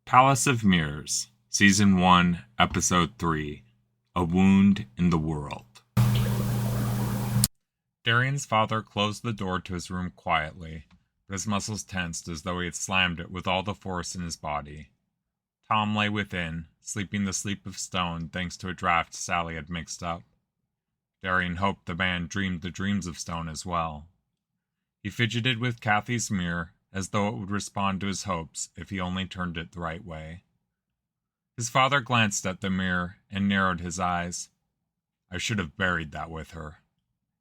Palace of Mirrors, Season 1, Episode 3, A Wound in the World. Darien's father closed the door to his room quietly, but his muscles tensed as though he had slammed it with all the force in his body. Tom lay within, sleeping the sleep of stone thanks to a draught Sally had mixed up. Darien hoped the man dreamed the dreams of stone as well. He fidgeted with Kathy's mirror, as though it would respond to his hopes if he only turned it the right way. His father glanced at the mirror and narrowed his eyes. I should have buried that with her.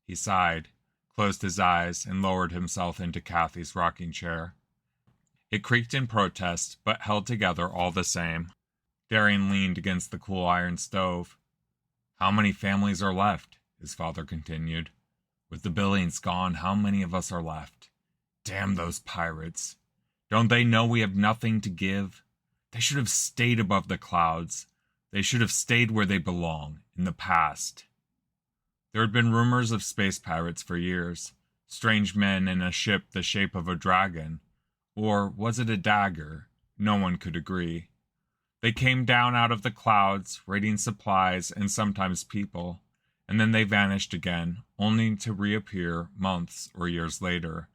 He sighed, closed his eyes, and lowered himself into Kathy's rocking chair. It creaked in protest, but held together all the same. Darien leaned against the cool iron stove. How many families are left? His father continued. With the Billings gone, how many of us are left? Damn those pirates. Don't they know we have nothing to give? They should have stayed above the clouds. They should have stayed where they belong, in the past. There had been rumors of space pirates for years. Strange men in a ship the shape of a dragon. Or was it a dagger? No one could agree. They came down out of the clouds, raiding supplies and sometimes people, and then they vanished again, only to reappear months or years later.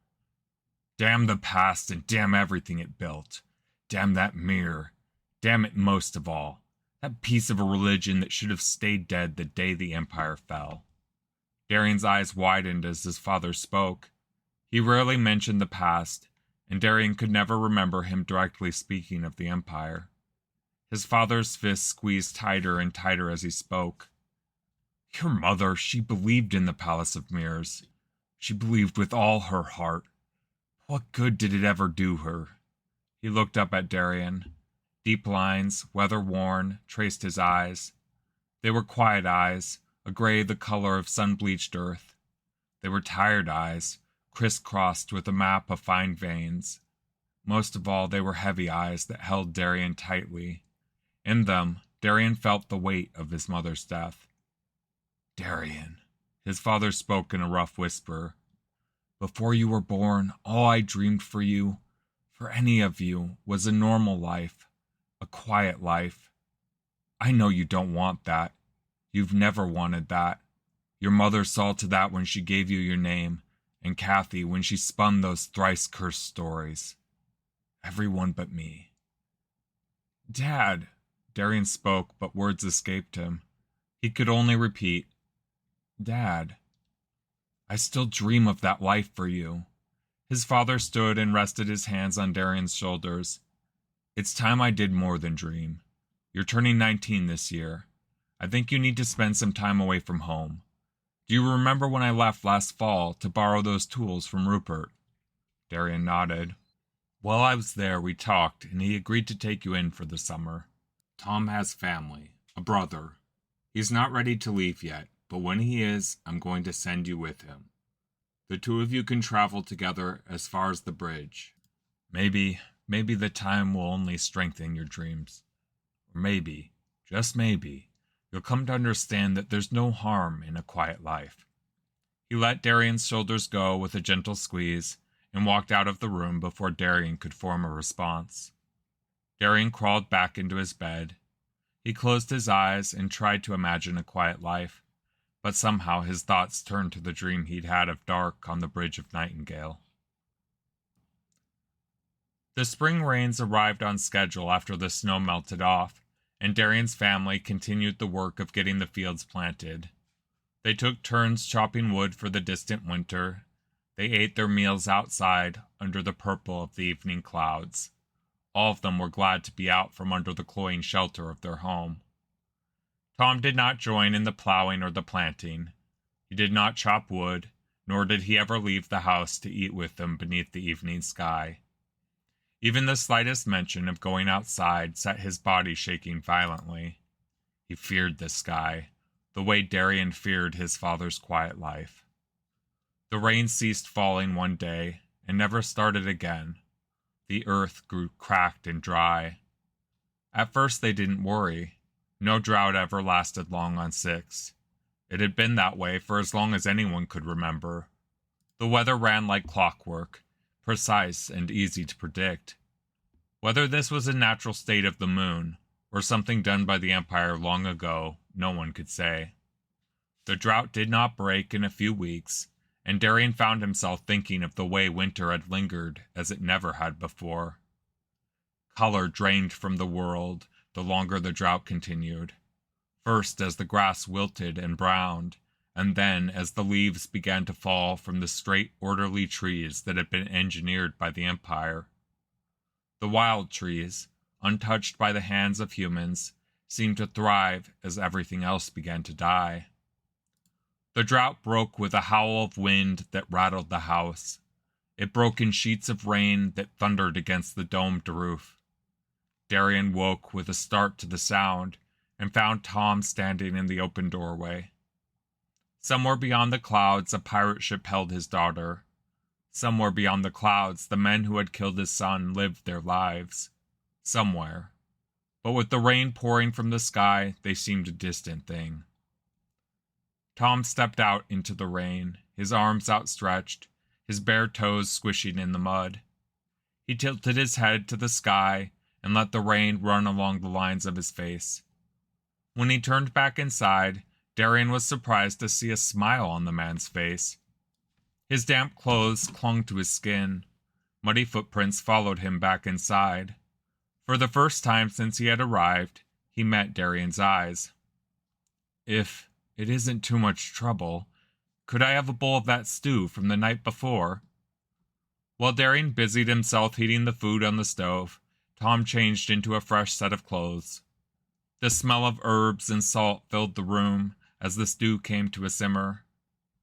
Damn the past and damn everything it built. Damn that mirror. Damn it most of all. That piece of a religion that should have stayed dead the day the Empire fell. Darien's eyes widened as his father spoke. He rarely mentioned the past, and Darien could never remember him directly speaking of the Empire. His father's fist squeezed tighter and tighter as he spoke. Your mother, she believed in the Palace of Mirrors. She believed with all her heart. What good did it ever do her? He looked up at Darien. Deep lines, weather-worn, traced his eyes. They were quiet eyes, a gray the color of sun-bleached earth. They were tired eyes, crisscrossed with a map of fine veins. Most of all, they were heavy eyes that held Darien tightly. In them, Darien felt the weight of his mother's death. Darien, his father spoke in a rough whisper. Before you were born, all I dreamed for you, for any of you, was a normal life, a quiet life. I know you don't want that. You've never wanted that. Your mother saw to that when she gave you your name, and Kathy when she spun those thrice-cursed stories. Everyone but me. Dad, Darien spoke, but words escaped him. He could only repeat, Dad. I still dream of that life for you. His father stood and rested his hands on Darien's shoulders. It's time I did more than dream. You're turning 19 this year. I think you need to spend some time away from home. Do you remember when I left last fall to borrow those tools from Rupert? Darien nodded. While I was there, we talked, and he agreed to take you in for the summer. Tom has family, a brother. He's not ready to leave yet, but when he is, I'm going to send you with him. The two of you can travel together as far as the bridge. Maybe the time will only strengthen your dreams. Or maybe, just maybe, you'll come to understand that there's no harm in a quiet life. He let Darien's shoulders go with a gentle squeeze and walked out of the room before Darien could form a response. Darien crawled back into his bed. He closed his eyes and tried to imagine a quiet life, but somehow his thoughts turned to the dream he'd had of Dark on the Bridge of Nightingale. The spring rains arrived on schedule after the snow melted off, and Darien's family continued the work of getting the fields planted. They took turns chopping wood for the distant winter. They ate their meals outside under the purple of the evening clouds. All of them were glad to be out from under the cloying shelter of their home. Tom did not join in the plowing or the planting. He did not chop wood, nor did he ever leave the house to eat with them beneath the evening sky. Even the slightest mention of going outside set his body shaking violently. He feared the sky, the way Darien feared his father's quiet life. The rain ceased falling one day and never started again. The earth grew cracked and dry. At first they didn't worry. No drought ever lasted long on Six. It had been that way for as long as anyone could remember. The weather ran like clockwork, precise and easy to predict. Whether this was a natural state of the moon, or something done by the Empire long ago, no one could say. The drought did not break in a few weeks, and Darien found himself thinking of the way winter had lingered as it never had before. Color drained from the world the longer the drought continued, first as the grass wilted and browned, and then as the leaves began to fall from the straight, orderly trees that had been engineered by the Empire. The wild trees, untouched by the hands of humans, seemed to thrive as everything else began to die. The drought broke with a howl of wind that rattled the house. It broke in sheets of rain that thundered against the domed roof. Darien woke with a start to the sound and found Tom standing in the open doorway. Somewhere beyond the clouds, a pirate ship held his daughter. Somewhere beyond the clouds, the men who had killed his son lived their lives. Somewhere. But with the rain pouring from the sky, they seemed a distant thing. Tom stepped out into the rain, his arms outstretched, his bare toes squishing in the mud. He tilted his head to the sky and let the rain run along the lines of his face. When he turned back inside, Darien was surprised to see a smile on the man's face. His damp clothes clung to his skin. Muddy footprints followed him back inside. For the first time since he had arrived, he met Darien's eyes. "If it isn't too much trouble, could I have a bowl of that stew from the night before?" While Darien busied himself heating the food on the stove, Tom changed into a fresh set of clothes. The smell of herbs and salt filled the room as the stew came to a simmer.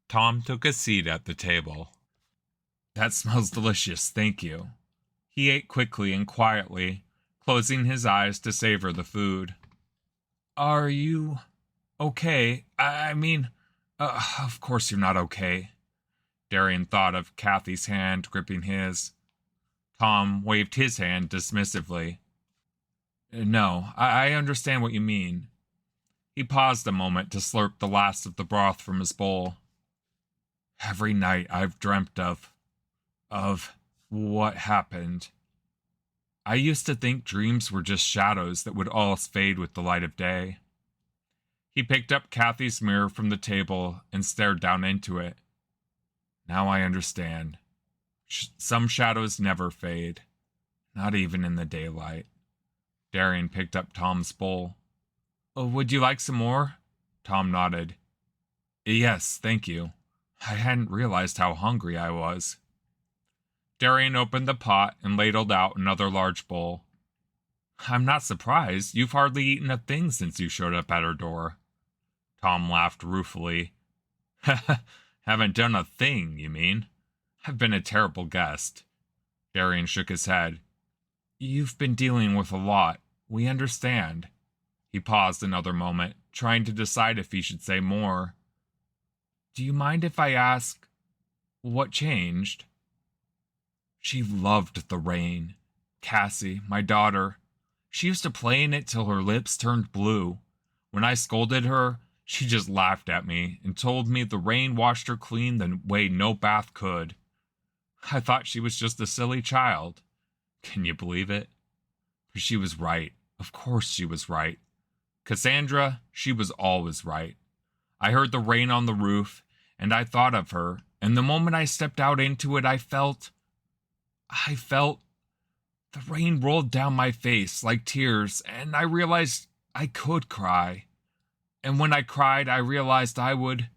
Tom took a seat at the table. "That smells delicious, thank you." He ate quickly and quietly, closing his eyes to savor the food. "Are you okay? I mean, of course you're not okay." Darien thought of Kathy's hand gripping his. Tom waved his hand dismissively. "No, I understand what you mean." He paused a moment to slurp the last of the broth from his bowl. "Every night I've dreamt of what happened. I used to think dreams were just shadows that would all fade with the light of day." He picked up Kathy's mirror from the table and stared down into it. "Now I understand. Some shadows never fade, not even in the daylight." Darien picked up Tom's bowl. "Oh, would you like some more?" Tom nodded. "Yes, thank you. I hadn't realized how hungry I was." Darien opened the pot and ladled out another large bowl. "I'm not surprised. You've hardly eaten a thing since you showed up at our door." Tom laughed ruefully. "Haven't done a thing, you mean? I've been a terrible guest." Darien shook his head. "You've been dealing with a lot. We understand." He paused another moment, trying to decide if he should say more. "Do you mind if I ask, what changed?" "She loved the rain. Cassie, my daughter. She used to play in it till her lips turned blue. When I scolded her, she just laughed at me and told me the rain washed her clean the way no bath could. I thought she was just a silly child. Can you believe it? But she was right. Of course she was right. Cassandra, she was always right. I heard the rain on the roof, and I thought of her, and the moment I stepped out into it, I felt the rain rolled down my face like tears, and I realized I could cry. And when I cried, I realized I would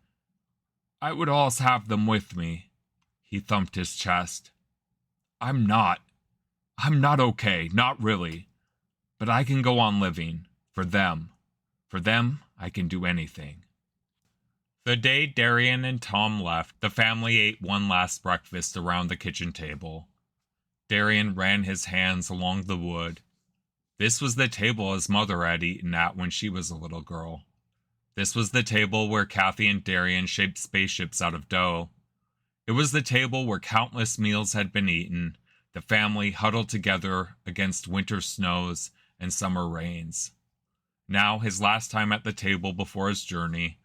always have them with me." He thumped his chest. I'm not okay, not really. But I can go on living. For them. For them, I can do anything." The day Darien and Tom left, the family ate one last breakfast around the kitchen table. Darien ran his hands along the wood. This was the table his mother had eaten at when she was a little girl. This was the table where Kathy and Darien shaped spaceships out of dough. It was the table where countless meals had been eaten, the family huddled together against winter snows and summer rains. Now, his last time at the table before his journey,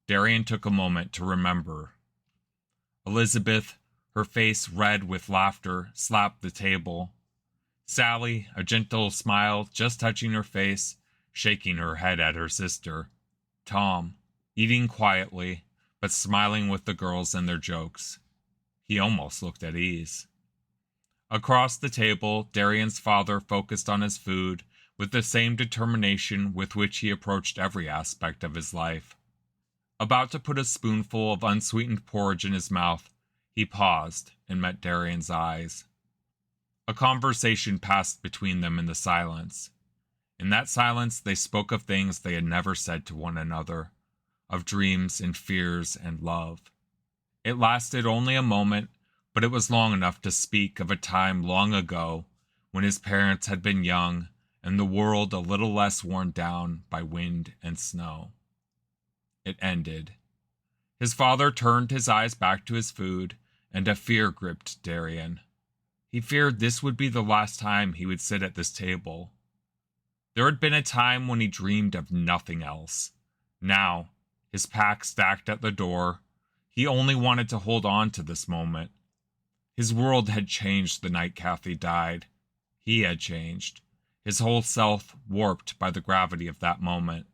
Darien took a moment to remember. Elizabeth, her face red with laughter, slapped the table. Sally, a gentle smile just touching her face, shaking her head at her sister. Tom, eating quietly, but smiling with the girls and their jokes. He almost looked at ease. Across the table, Darian's father focused on his food with the same determination with which he approached every aspect of his life. About to put a spoonful of unsweetened porridge in his mouth, he paused and met Darian's eyes. A conversation passed between them in the silence. In that silence, they spoke of things they had never said to one another, of dreams and fears and love. It lasted only a moment, but it was long enough to speak of a time long ago when his parents had been young and the world a little less worn down by wind and snow. It ended. His father turned his eyes back to his food, and a fear gripped Darien. He feared this would be the last time he would sit at this table. There had been a time when he dreamed of nothing else. Now, his pack stacked at the door, he only wanted to hold on to this moment. His world had changed the night Kathy died. He had changed, his whole self warped by the gravity of that moment.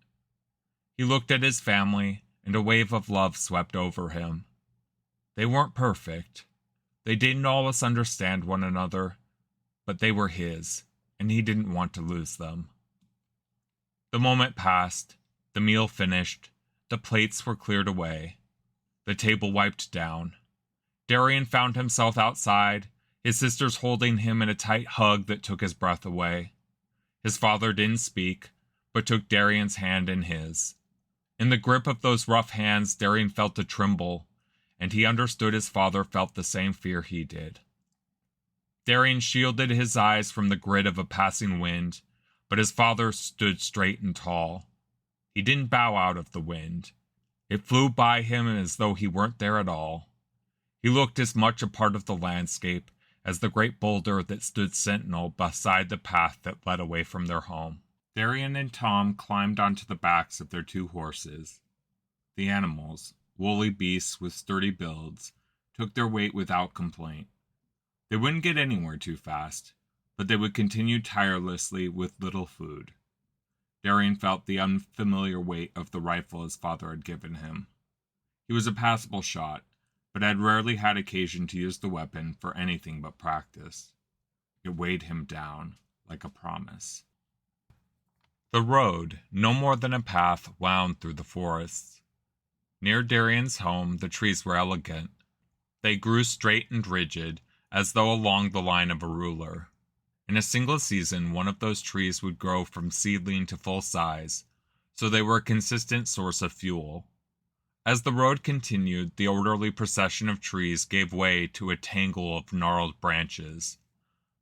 He looked at his family, and a wave of love swept over him. They weren't perfect. They didn't always understand one another, but they were his, and he didn't want to lose them. The moment passed, the meal finished, the plates were cleared away, the table wiped down. Darien found himself outside, his sisters holding him in a tight hug that took his breath away. His father didn't speak, but took Darien's hand in his. In the grip of those rough hands, Darien felt a tremble, and he understood his father felt the same fear he did. Darien shielded his eyes from the grit of a passing wind, but his father stood straight and tall. He didn't bow out of the wind. It flew by him as though he weren't there at all. He looked as much a part of the landscape as the great boulder that stood sentinel beside the path that led away from their home. Darien and Tom climbed onto the backs of their two horses. The animals, woolly beasts with sturdy builds, took their weight without complaint. They wouldn't get anywhere too fast, but they would continue tirelessly with little food. Darien felt the unfamiliar weight of the rifle his father had given him. He was a passable shot, but had rarely had occasion to use the weapon for anything but practice. It weighed him down like a promise. The road, no more than a path, wound through the forests. Near Darien's home, the trees were elegant. They grew straight and rigid, as though along the line of a ruler. In a single season, one of those trees would grow from seedling to full size, so they were a consistent source of fuel. As the road continued, the orderly procession of trees gave way to a tangle of gnarled branches.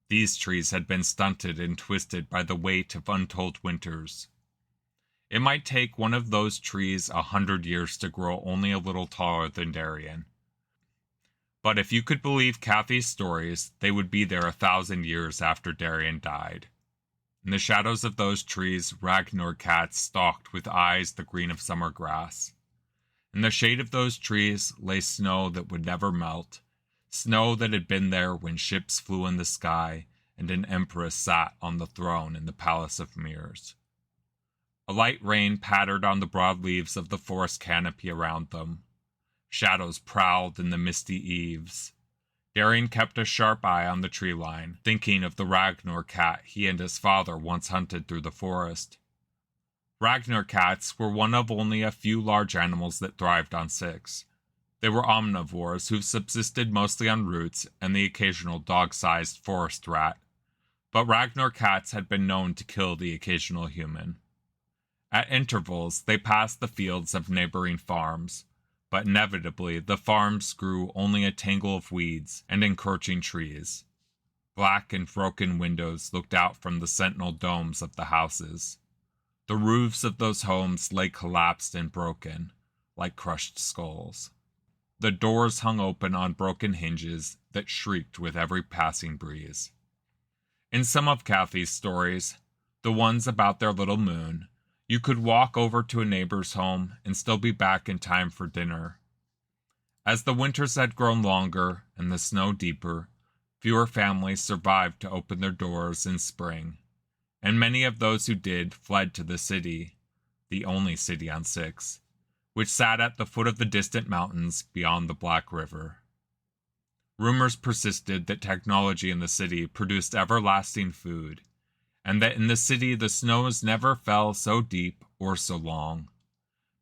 These trees had been stunted and twisted by the weight of untold winters. It might take one of those trees 100 years to grow only a little taller than Darien. But if you could believe Kathy's stories, they would be there 1,000 years after Darien died. In the shadows of those trees, Ragnar cats stalked with eyes the green of summer grass. In the shade of those trees lay snow that would never melt, snow that had been there when ships flew in the sky and an empress sat on the throne in the palace of mirrors. A light rain pattered on the broad leaves of the forest canopy around them. Shadows prowled in the misty eaves. Darien kept a sharp eye on the tree line, thinking of the Ragnar cat he and his father once hunted through the forest. Ragnar cats were one of only a few large animals that thrived on 6. They were omnivores who subsisted mostly on roots and the occasional dog-sized forest rat, but Ragnar cats had been known to kill the occasional human. At intervals, they passed the fields of neighboring farms, but inevitably the farms grew only a tangle of weeds and encroaching trees. Black and broken windows looked out from the sentinel domes of the houses. The roofs of those homes lay collapsed and broken, like crushed skulls. The doors hung open on broken hinges that shrieked with every passing breeze. In some of Kathy's stories, the ones about their little moon, you could walk over to a neighbor's home and still be back in time for dinner. As the winters had grown longer and the snow deeper, fewer families survived to open their doors in spring, and many of those who did fled to the city, the only city on Six, which sat at the foot of the distant mountains beyond the Black River. Rumors persisted that technology in the city produced everlasting food, and that in the city the snows never fell so deep or so long.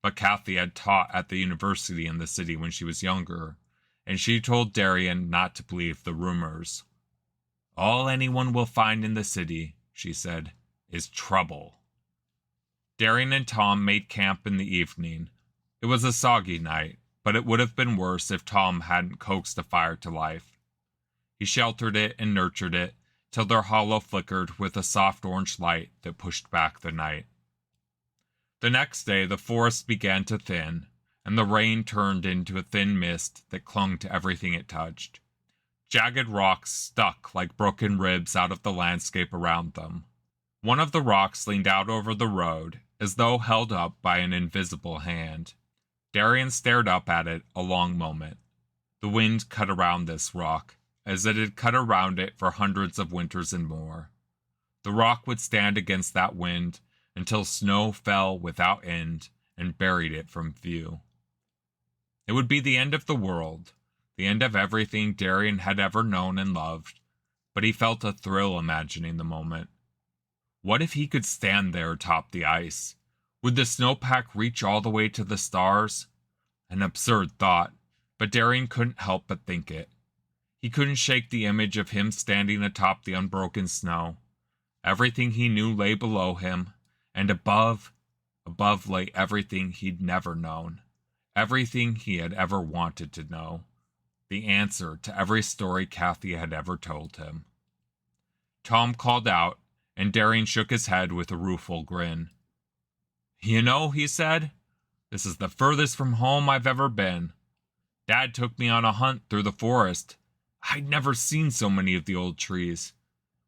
But Kathy had taught at the university in the city when she was younger, and she told Darien not to believe the rumors. "All anyone will find in the city," she said, "is trouble." Darien and Tom made camp in the evening. It was a soggy night, but it would have been worse if Tom hadn't coaxed a fire to life. He sheltered it and nurtured it till their hollow flickered with a soft orange light that pushed back the night. The next day the forest began to thin, and the rain turned into a thin mist that clung to everything it touched. Jagged rocks stuck like broken ribs out of the landscape around them. One of the rocks leaned out over the road, as though held up by an invisible hand. Darien stared up at it a long moment. The wind cut around this rock, as it had cut around it for hundreds of winters and more. The rock would stand against that wind until snow fell without end and buried it from view. It would be the end of the world, the end of everything Darien had ever known and loved, but he felt a thrill imagining the moment. What if he could stand there atop the ice? Would the snowpack reach all the way to the stars? An absurd thought, but Darien couldn't help but think it. He couldn't shake the image of him standing atop the unbroken snow. Everything he knew lay below him, and above lay everything he'd never known, everything he had ever wanted to know, the answer to every story Kathy had ever told him. Tom called out, and Darien shook his head with a rueful grin. "You know," he said, "this is the furthest from home I've ever been. Dad took me on a hunt through the forest. I'd never seen so many of the old trees.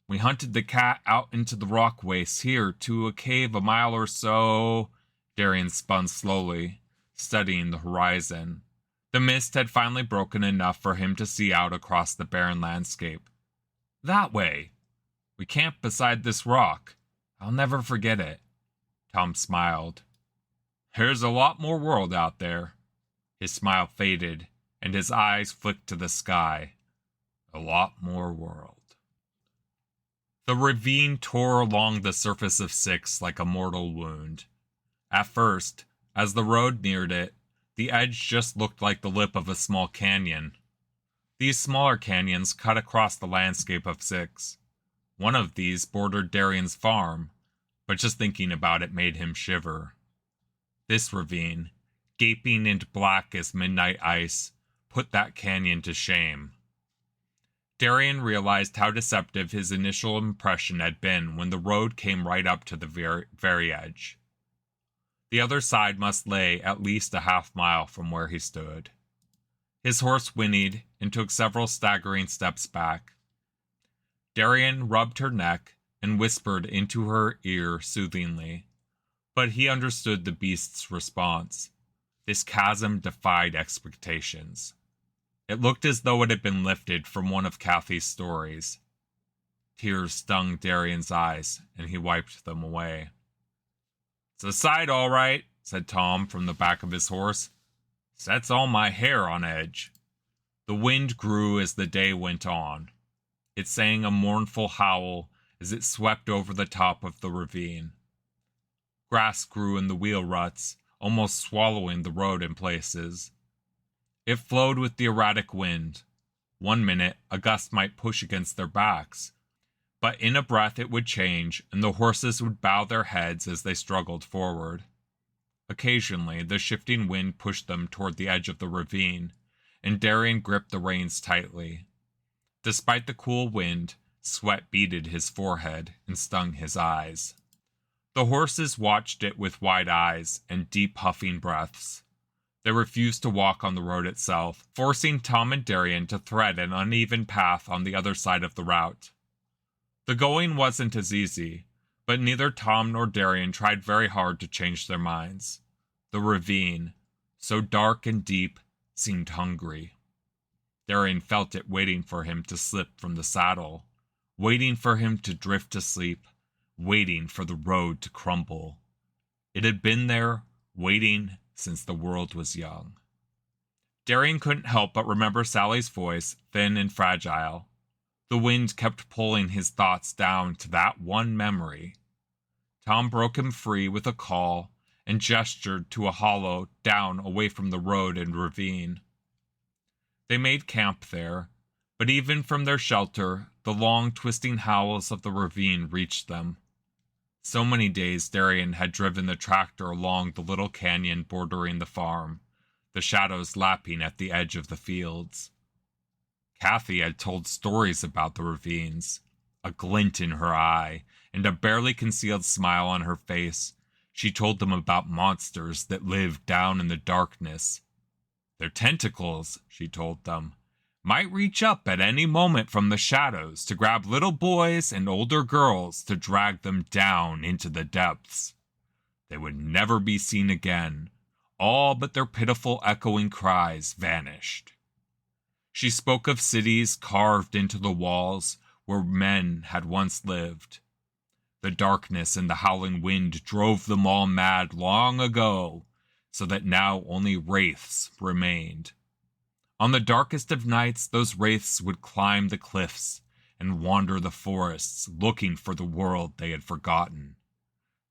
We hunted the cat out into the rock wastes here to a cave a mile or so." Darien spun slowly, studying the horizon. The mist had finally broken enough for him to see out across the barren landscape. "That way. We camped beside this rock. I'll never forget it." Tom smiled. "There's a lot more world out there." His smile faded, and his eyes flicked to the sky. A lot more world. The ravine tore along the surface of Six like a mortal wound. At first, as the road neared it, the edge just looked like the lip of a small canyon. These smaller canyons cut across the landscape of Six. One of these bordered Darien's farm, but just thinking about it made him shiver. This ravine, gaping and black as midnight ice, put that canyon to shame. Darien realized how deceptive his initial impression had been when the road came right up to the very edge. The other side must lay at least a half-mile from where he stood. His horse whinnied and took several staggering steps back. Darien rubbed her neck and whispered into her ear soothingly, but he understood the beast's response. This chasm defied expectations. It looked as though it had been lifted from one of Kathy's stories. Tears stung Darien's eyes, and he wiped them away. "It's a sight, all right," said Tom from the back of his horse. "Sets all my hair on edge." The wind grew as the day went on. It sang a mournful howl as it swept over the top of the ravine. Grass grew in the wheel ruts, almost swallowing the road in places. It flowed with the erratic wind. One minute, a gust might push against their backs, but in a breath it would change, and the horses would bow their heads as they struggled forward. Occasionally, the shifting wind pushed them toward the edge of the ravine, and Darien gripped the reins tightly. Despite the cool wind, sweat beaded his forehead and stung his eyes. The horses watched it with wide eyes and deep huffing breaths. They refused to walk on the road itself, forcing Tom and Darien to thread an uneven path on the other side of the route. The going wasn't as easy, but neither Tom nor Darien tried very hard to change their minds. The ravine, so dark and deep, seemed hungry. Darien felt it waiting for him to slip from the saddle, waiting for him to drift to sleep, waiting for the road to crumble. It had been there, waiting since the world was young. Darien couldn't help but remember Sally's voice, thin and fragile. The wind kept pulling his thoughts down to that one memory. Tom broke him free with a call and gestured to a hollow down away from the road and ravine. They made camp there, but even from their shelter, the long twisting howls of the ravine reached them. So many days Darien had driven the tractor along the little canyon bordering the farm, the shadows lapping at the edge of the fields. Kathy had told stories about the ravines, a glint in her eye, and a barely concealed smile on her face. She told them about monsters that lived down in the darkness. Their tentacles, she told them, might reach up at any moment from the shadows to grab little boys and older girls to drag them down into the depths. They would never be seen again. All but their pitiful echoing cries vanished. She spoke of cities carved into the walls where men had once lived. The darkness and the howling wind drove them all mad long ago, so that now only wraiths remained. On the darkest of nights, those wraiths would climb the cliffs and wander the forests, looking for the world they had forgotten.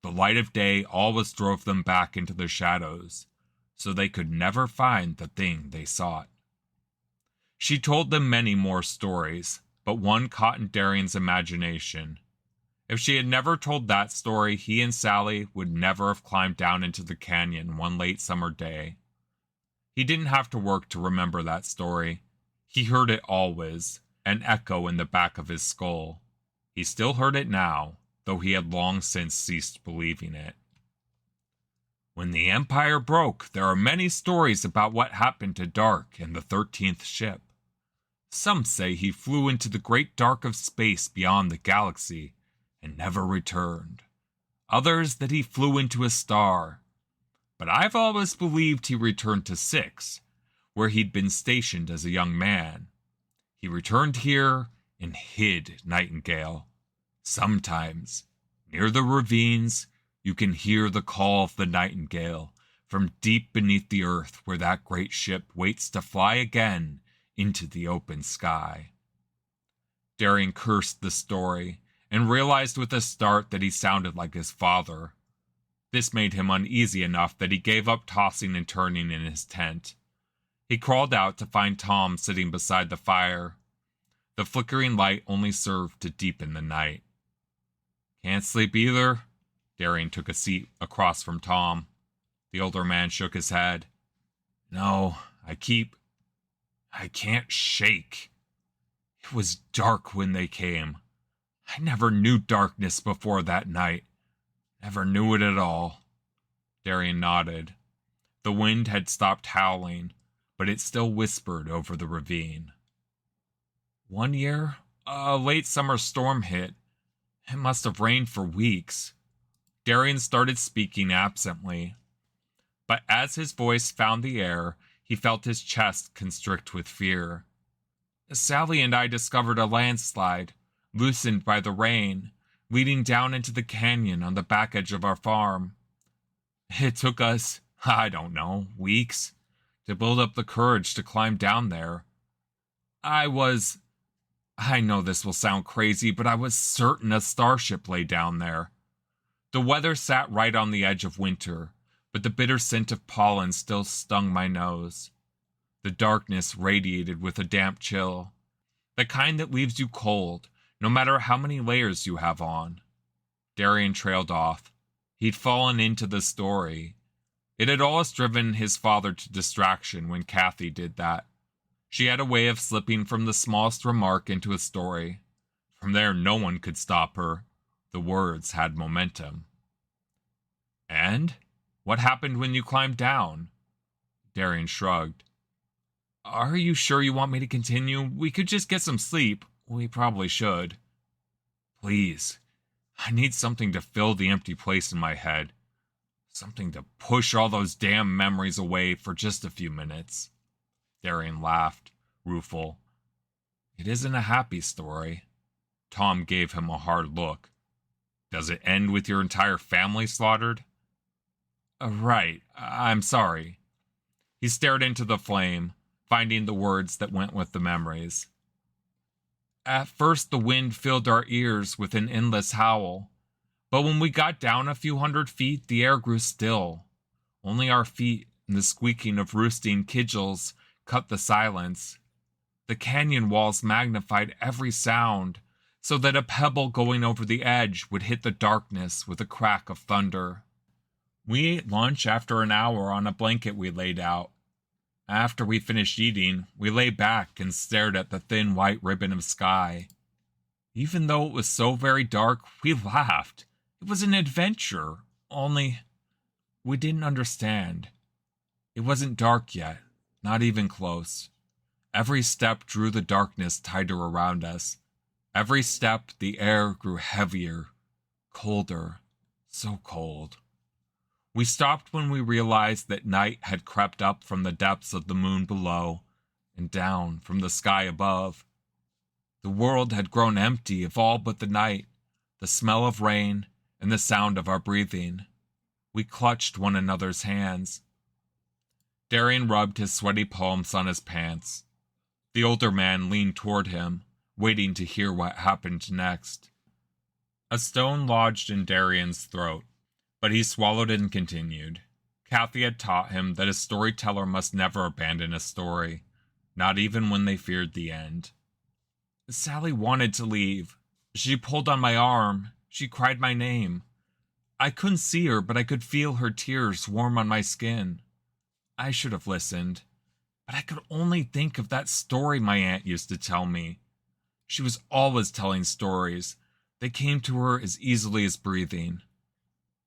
The light of day always drove them back into the shadows, so they could never find the thing they sought. She told them many more stories, but one caught in Darien's imagination. If she had never told that story, he and Sally would never have climbed down into the canyon one late summer day. He didn't have to work to remember that story. He heard it always, an echo in the back of his skull. He still heard it now, though he had long since ceased believing it. When the Empire broke, there are many stories about what happened to Dark and the 13th ship. Some say he flew into the great dark of space beyond the galaxy and never returned. Others that he flew into a star. But I've always believed he returned to 6, where he'd been stationed as a young man. He returned here and hid Nightingale. Sometimes, near the ravines, you can hear the call of the nightingale from deep beneath the earth where that great ship waits to fly again into the open sky. Darien cursed the story and realized with a start that he sounded like his father. This made him uneasy enough that he gave up tossing and turning in his tent. He crawled out to find Tom sitting beside the fire. The flickering light only served to deepen the night. "Can't sleep either?" Darien took a seat across from Tom. The older man shook his head. "No, I can't shake. It was dark when they came. I never knew darkness before that night. Never knew it at all." Darien nodded. The wind had stopped howling, but it still whispered over the ravine. "One year, a late summer storm hit. It must have rained for weeks." Darien started speaking absently, but as his voice found the air, he felt his chest constrict with fear. "Sally and I discovered a landslide, loosened by the rain, leading down into the canyon on the back edge of our farm. It took us, I don't know, weeks, to build up the courage to climb down there. I know this will sound crazy, but I was certain a starship lay down there. The weather sat right on the edge of winter, but the bitter scent of pollen still stung my nose. The darkness radiated with a damp chill, the kind that leaves you cold, no matter how many layers you have on." Darien trailed off. He'd fallen into the story. It had always driven his father to distraction when Kathy did that. She had a way of slipping from the smallest remark into a story. From there, no one could stop her. The words had momentum. "And? What happened when you climbed down?" Darien shrugged. "Are you sure you want me to continue? We could just get some sleep. We probably should." "Please. I need something to fill the empty place in my head. Something to push all those damn memories away for just a few minutes." Darien laughed. rueful. It isn't a happy story. Tom gave him a hard look. Does it end with your entire family slaughtered? Right, I'm sorry. He stared into the flame, finding the words that went with the memories. At first, the wind filled our ears with an endless howl, but when we got down a few 100 feet, the air grew still. Only our feet and the squeaking of roosting kidgels cut the silence. The canyon walls magnified every sound, so that a pebble going over the edge would hit the darkness with a crack of thunder. We ate lunch after an hour on a blanket we laid out. After we finished eating, we lay back and stared at the thin white ribbon of sky. Even though it was so very dark, we laughed. It was an adventure, only we didn't understand. It wasn't dark yet, not even close. Every step drew the darkness tighter around us. Every step, the air grew heavier, colder, so cold. We stopped when we realized that night had crept up from the depths of the moon below and down from the sky above. The world had grown empty of all but the night, the smell of rain, and the sound of our breathing. We clutched one another's hands. Darien rubbed his sweaty palms on his pants. The older man leaned toward him, waiting to hear what happened next. A stone lodged in Darien's throat, but he swallowed and continued. Kathy had taught him that a storyteller must never abandon a story, not even when they feared the end. Sally wanted to leave. She pulled on my arm. She cried my name. I couldn't see her, but I could feel her tears warm on my skin. I should have listened, but I could only think of that story my aunt used to tell me. She was always telling stories. They came to her as easily as breathing.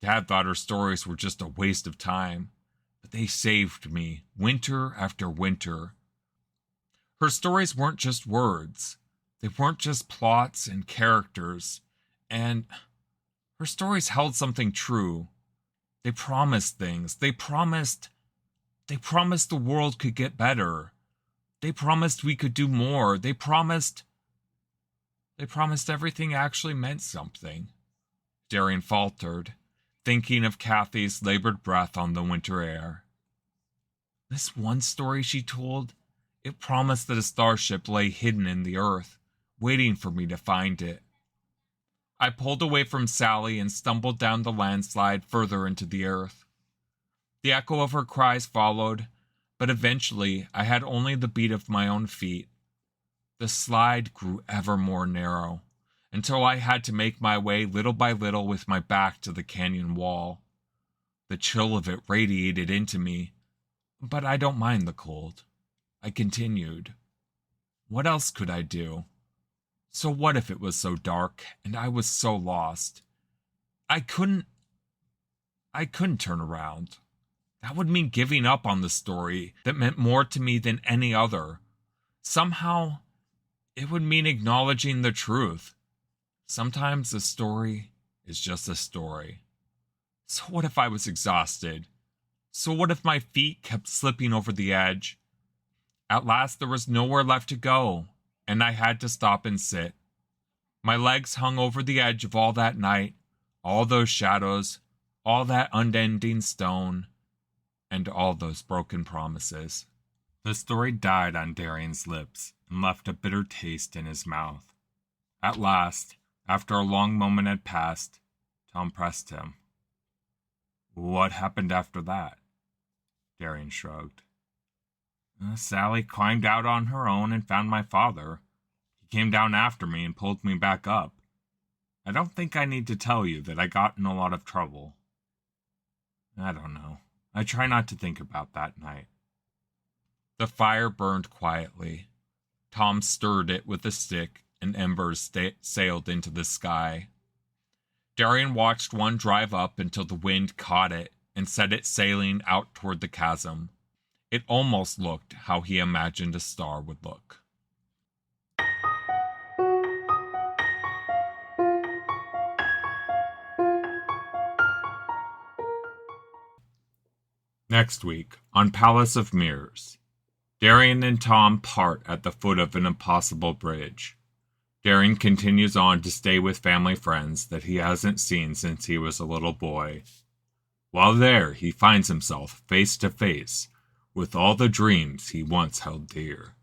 Dad thought her stories were just a waste of time, but they saved me, winter after winter. Her stories weren't just words. They weren't just plots and characters. And her stories held something true. They promised things. They promised the world could get better. They promised we could do more. They promised everything actually meant something. Darien faltered, thinking of Kathy's labored breath on the winter air. This one story she told, it promised that a starship lay hidden in the earth, waiting for me to find it. I pulled away from Sally and stumbled down the landslide further into the earth. The echo of her cries followed, but eventually I had only the beat of my own feet. The slide grew ever more narrow, until I had to make my way little by little with my back to the canyon wall. The chill of it radiated into me, but I don't mind the cold. I continued. What else could I do? So what if it was so dark and I was so lost? I couldn't turn around. That would mean giving up on the story that meant more to me than any other. Somehow, it would mean acknowledging the truth. Sometimes a story is just a story. So what if I was exhausted? So what if my feet kept slipping over the edge? At last there was nowhere left to go, and I had to stop and sit. My legs hung over the edge of all that night, all those shadows, all that unending stone, and all those broken promises. The story died on Darien's lips and left a bitter taste in his mouth. At last, after a long moment had passed, Tom pressed him. What happened after that? Darien shrugged. Sally climbed out on her own and found my father. He came down after me and pulled me back up. I don't think I need to tell you that I got in a lot of trouble. I don't know. I try not to think about that night. The fire burned quietly. Tom stirred it with a stick, and embers sailed into the sky. Darien watched one drive up until the wind caught it and set it sailing out toward the chasm. It almost looked how he imagined a star would look. Next week on Palace of Mirrors. Darien and Tom part at the foot of an impossible bridge. Darien continues on to stay with family friends that he hasn't seen since he was a little boy. While there, he finds himself face to face with all the dreams he once held dear.